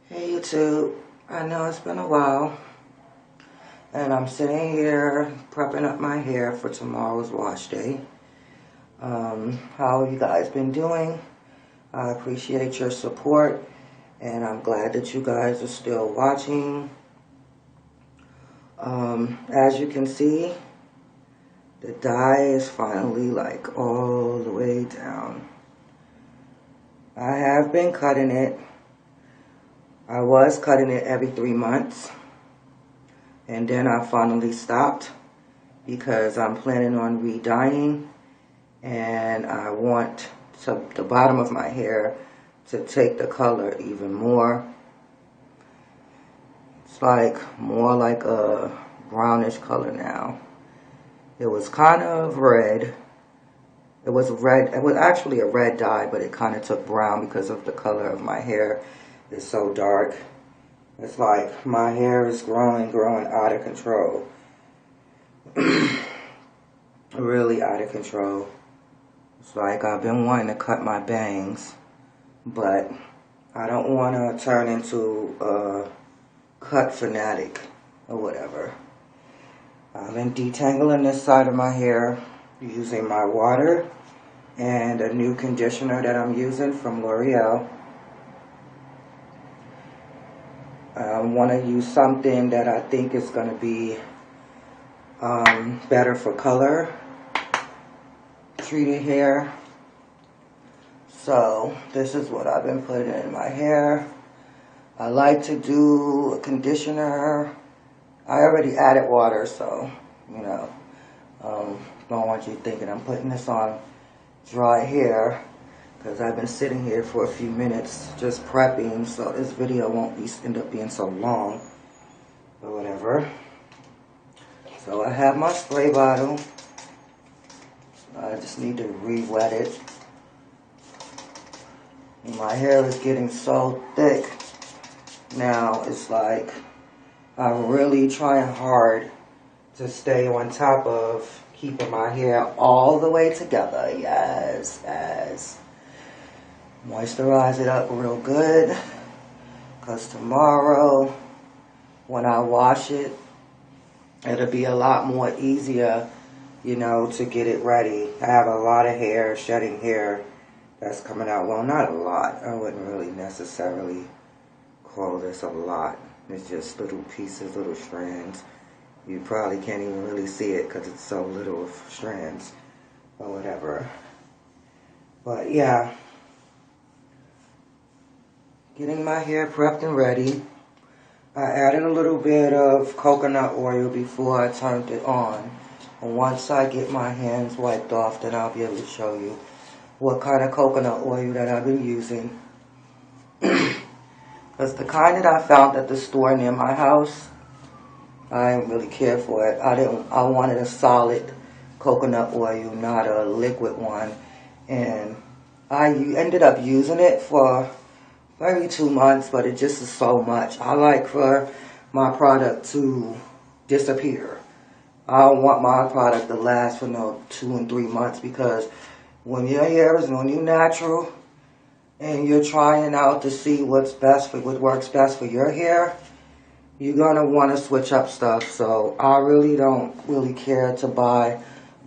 Hey YouTube, I know it's been a while and I'm sitting here prepping up my hair for tomorrow's wash day. How have you guys been doing? I appreciate your support and I'm glad that you guys are still watching. As you can see, the dye is finally like all the way down. I have been cutting it. I was cutting it every 3 months. And then I finally stopped because I'm planning on re-dyeing and I want the bottom of my hair to take the color even more. It's like more like a brownish color now. It was kind of red. It was red. It was actually a red dye, but it kind of took brown because of the color of my hair. It's so dark. It's like my hair is growing out of control. Really out of control. It's like I've been wanting to cut my bangs, but I don't want to turn into a cut fanatic or whatever. I've been detangling this side of my hair using my water and a new conditioner that I'm using from L'Oreal. I want to use something that I think is going to be better for color treated hair. So this is what I've been putting in my hair. I like to do a conditioner. I already added water, so you know, don't want you thinking I'm putting this on dry hair, because I've been sitting here for a few minutes just prepping, so this video won't end up being so long or whatever. So I have my spray bottle. I just need to re-wet it. My hair is getting so thick now. It's like I'm really trying hard to stay on top of keeping my hair all the way together. Yes. Moisturize it up real good, because tomorrow when I wash it, it'll be a lot more easier, you know, to get it ready. I have a lot of hair, shedding hair that's coming out. Well, not a lot. I wouldn't really necessarily call this a lot. It's just little pieces, little strands. You probably can't even really see it because it's so little strands or whatever. But yeah, getting my hair prepped and ready. I added a little bit of coconut oil before I turned it on. And once I get my hands wiped off, then I'll be able to show you what kind of coconut oil that I've been using. Because the kind that I found at the store near my house, I didn't really care for it. I wanted a solid coconut oil, not a liquid one. And I ended up using it for maybe 2 months, but it just is so much. I like for my product to disappear. I don't want my product to last for no 2 and 3 months, because when your hair is, when you're natural and you're trying out to see what works best for your hair, you're gonna want to switch up stuff. So I really don't care to buy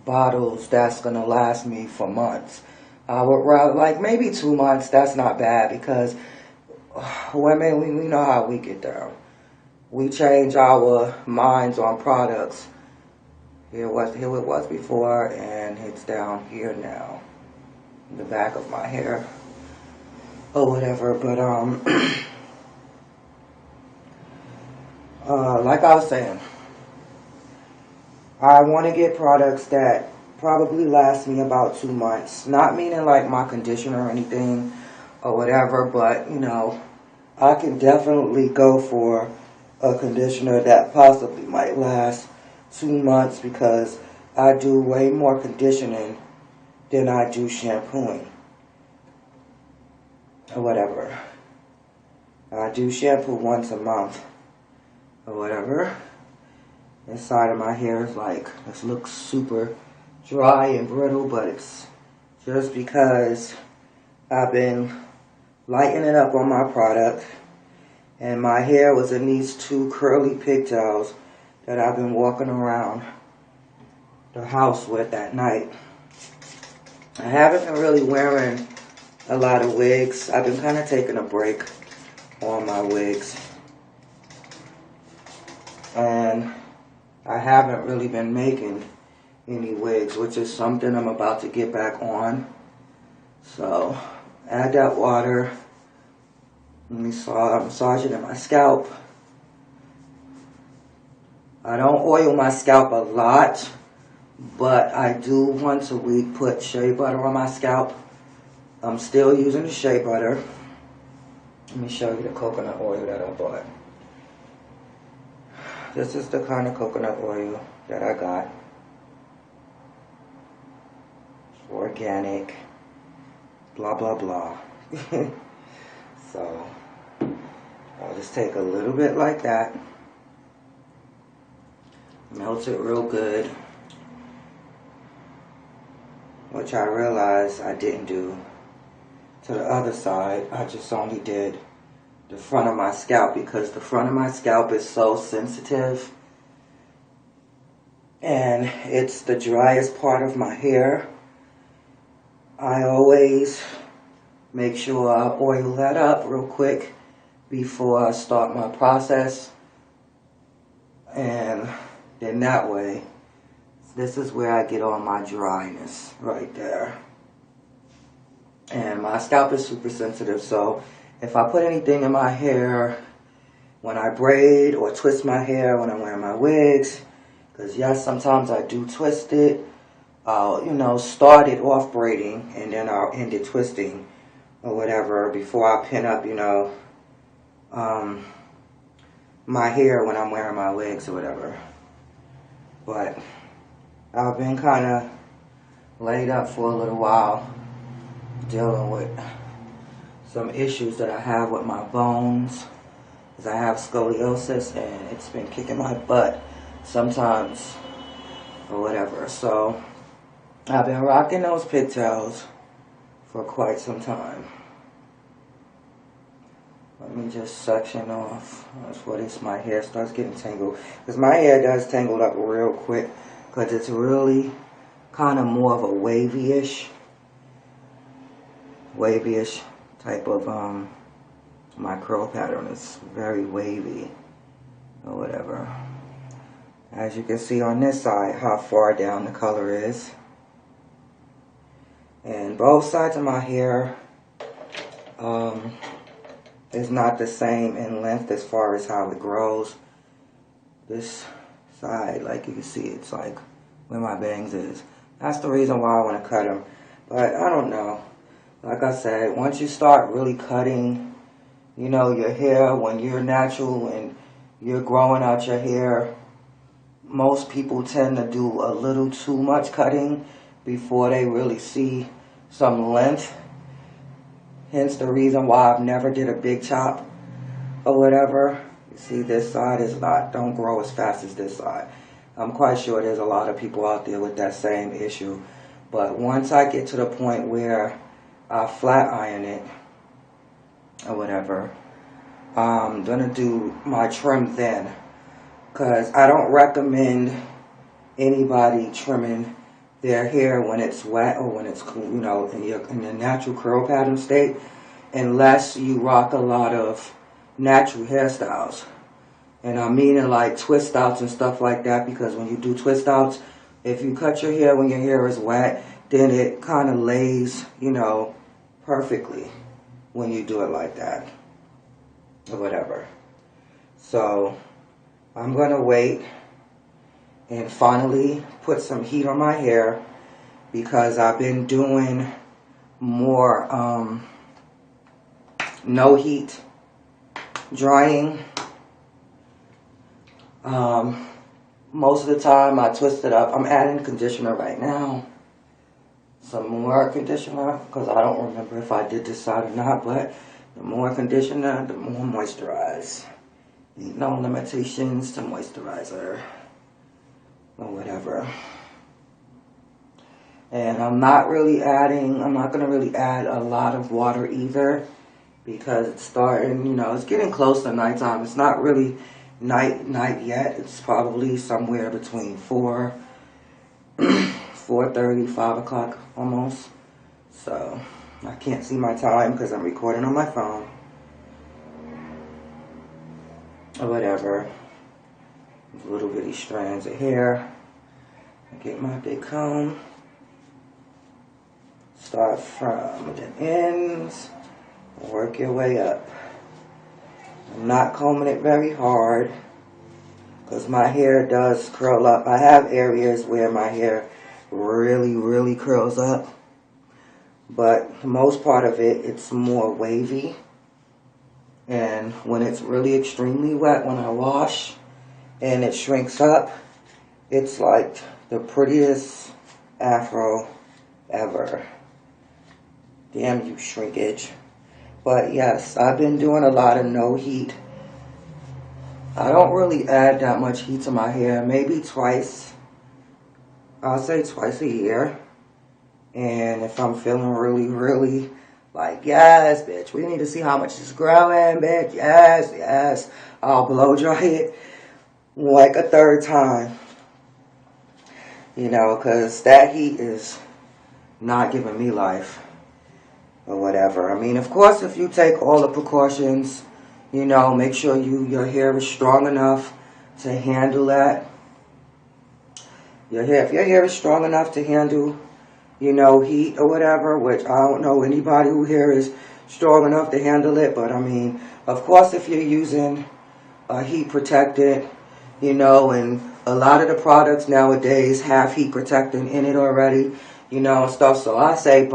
bottles that's gonna last me for months. I would rather, like, maybe 2 months. That's not bad, because women, we know how we get down. We change our minds on products. Here it was before, and it's down here now, in the back of my hair or whatever. But like I was saying, I want to get products that probably last me about 2 months. Not meaning like my conditioner or anything or whatever, but you know, I can definitely go for a conditioner that possibly might last 2 months, because I do way more conditioning than I do shampooing or whatever. I do shampoo once a month or whatever. Inside of my hair is like, this looks super dry and brittle, but it's just because I've been lightening up on my product And my hair was in these two curly pigtails that I've been walking around the house with at night. I haven't been really wearing a lot of wigs. I've been kind of taking a break on my wigs. And I haven't really been making any wigs, which is something I'm about to get back on. So, add that water. Let me massage it in my scalp. I don't oil my scalp a lot, but I do once a week put shea butter on my scalp. I'm still using the shea butter. Let me show you the coconut oil that I bought. This is the kind of coconut oil that I got. Organic. Blah, blah, blah. So, I'll just take a little bit like that. Melt it real good. Which I realized I didn't do to the other side. I just only did the front of my scalp because the front of my scalp is so sensitive. And it's the driest part of my hair. I always make sure I oil that up real quick before I start my process. And then that way, this is where I get all my dryness, right there. And my scalp is super sensitive, so if I put anything in my hair when I braid or twist my hair when I'm wearing my wigs, because yes, sometimes I do twist it, I'll, start it off braiding and then I'll end it twisting or whatever before I pin up, my hair when I'm wearing my wigs or whatever. But I've been kind of laid up for a little while dealing with some issues that I have with my bones, because I have scoliosis and it's been kicking my butt sometimes or whatever. So I've been rocking those pigtails for quite some time. Let me just section off before my hair starts getting tangled, because my hair does tangle up real quick because it's really kind of more of a wavy-ish type of my curl pattern is very wavy or whatever. As you can see on this side how far down the color is, and both sides of my hair is not the same in length as far as how it grows. This side, like you can see, it's like where my bangs is. That's the reason why I want to cut them, but I don't know. Like I said, once you start really cutting, your hair, when you're natural and you're growing out your hair, most people tend to do a little too much cutting before they really see some length. Hence the reason why I've never did a big chop or whatever. You see, this side don't grow as fast as this side. I'm quite sure there's a lot of people out there with that same issue. But once I get to the point where I flat iron it or whatever, I'm going to do my trim then. Because I don't recommend anybody trimming their hair when it's wet or when it's, in the natural curl pattern state, unless you rock a lot of natural hairstyles. And I'm meaning like twist outs and stuff like that, because when you do twist outs, if you cut your hair when your hair is wet, then it kind of lays, perfectly when you do it like that or whatever. So I'm going to wait and finally put some heat on my hair, because I've been doing more no heat drying. Most of the time I twist it up. I'm adding conditioner right now. Some more conditioner, because I don't remember if I did this side or not, but the more conditioner, the more moisturize. No limitations to moisturizer or whatever. And I'm not going to really add a lot of water either because it's starting, you know, it's getting close to nighttime. It's not really night yet. It's probably somewhere between 4:30, 5 o'clock almost. So I can't see my time because I'm recording on my phone or whatever. Little bitty strands of hair. I get my big comb. Start from the ends. Work your way up. I'm not combing it very hard because my hair does curl up. I have areas where my hair really curls up, but the most part of it, it's more wavy. And when it's really extremely wet, when I wash and it shrinks up, it's like the prettiest afro ever. Damn you, shrinkage. But yes, I've been doing a lot of no heat. I don't really add that much heat to my hair. Maybe twice. I'll say twice a year. And if I'm feeling really like, yes, bitch, we need to see how much it's growing, bitch. Yes. I'll blow dry it like a third time. You know, because that heat is not giving me life. Or whatever. I mean, of course, if you take all the precautions, you know, make sure your hair is strong enough to handle that. If your hair is strong enough to handle, you know, heat or whatever, which I don't know anybody whose hair is strong enough to handle it, but I mean, of course, if you're using heat protectant, you know, and a lot of the products nowadays have heat protectant in it already, you know, and stuff. So I say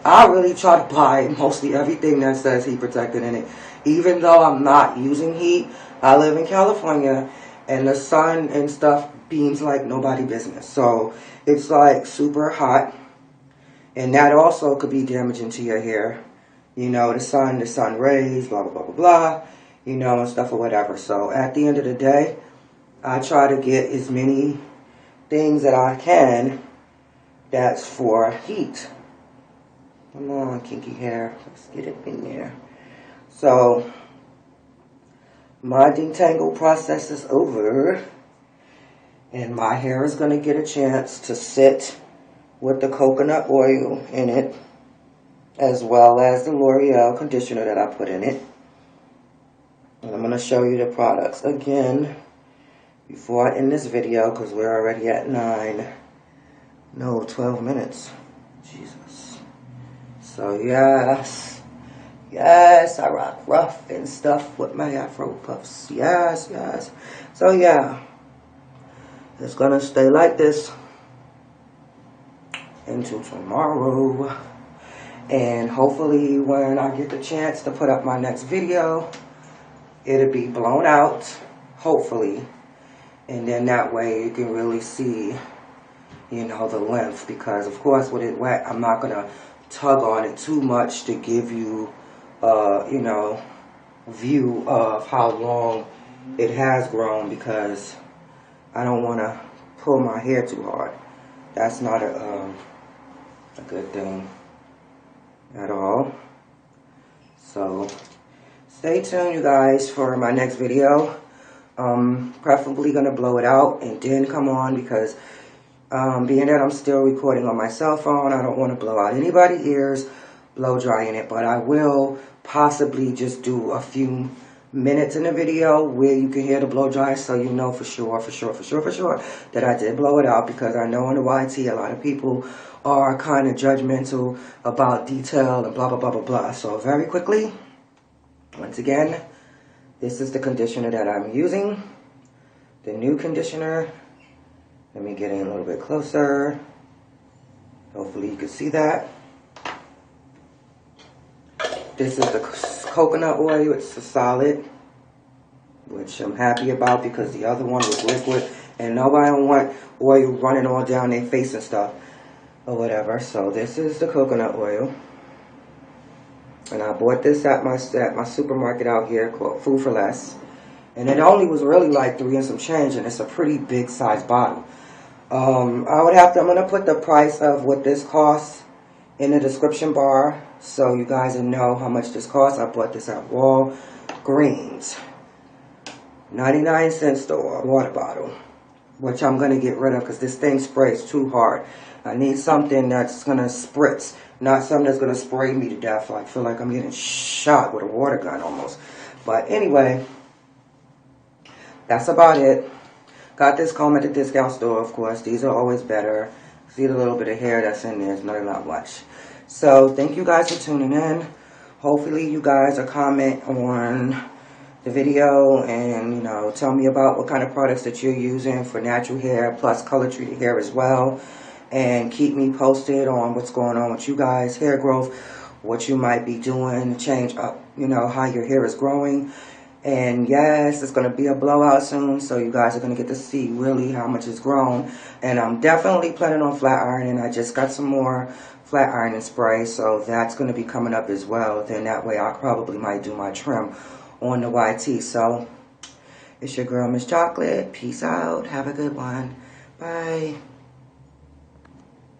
I really try to buy mostly everything that says heat protectant in it. Even though I'm not using heat, I live in California and the sun and stuff beams like nobody business. So it's like super hot, and that also could be damaging to your hair. You know, the sun rays, blah, blah, blah, blah, blah, you know, and stuff or whatever. So at the end of the day, I try to get as many things that I can that's for heat. Come on, kinky hair. Let's get it in there. So, my detangle process is over. And my hair is going to get a chance to sit with the coconut oil in it, as well as the L'Oreal conditioner that I put in it. And I'm going to show you the products again before I end this video, because we're already at 12 minutes. Jesus. So yes, I rock rough and stuff with my Afro puffs. Yes. So yeah, it's gonna stay like this until tomorrow. And hopefully when I get the chance to put up my next video, it'll be blown out, hopefully. And then that way you can really see, you know, the length. Because of course with it wet, I'm not gonna tug on it too much to give you, you know, view of how long it has grown, because I don't want to pull my hair too hard. That's not a good thing at all. So stay tuned, you guys, for my next video. Preferably gonna blow it out and then come on, because being that I'm still recording on my cell phone, I don't want to blow out anybody's ears blow drying it. But I will possibly just do a few minutes in the video where you can hear the blow dry, so you know for sure that I did blow it out. Because I know on the YT a lot of people are kind of judgmental about detail and blah blah blah. So very quickly, once again, this is the conditioner that I'm using, the new conditioner. Let me get in a little bit closer. Hopefully you can see that. This is the coconut oil. It's a solid, which I'm happy about, because the other one was liquid and nobody don't want oil running all down their face and stuff or whatever. So this is the coconut oil, and I bought this at my supermarket out here called Food for Less, and it only was really like $3 and some change, and it's a pretty big size bottle. I'm gonna put the price of what this costs in the description bar, So you guys will know how much this costs. I bought this at Walgreens. 99 cent store water bottle, which I'm going to get rid of because this thing sprays too hard. I need something that's going to spritz, not something that's going to spray me to death. I feel like I'm getting shot with a water gun almost. But anyway, that's about it. Got this comb at the discount store, of course. These are always better. See the little bit of hair that's in there. It's not much. So thank you guys for tuning in. Hopefully you guys will comment on the video and, you know, tell me about what kind of products that you're using for natural hair plus color treated hair as well. And keep me posted on what's going on with you guys, hair growth, what you might be doing to change up, you know, how your hair is growing. And yes, it's going to be a blowout soon, so you guys are going to get to see really how much it's grown. And I'm definitely planning on flat ironing. I just got some more flat ironing spray, so that's going to be coming up as well. Then that way I probably might do my trim on the YT. So it's your girl, Miss Chocolate. Peace out. Have a good one. Bye.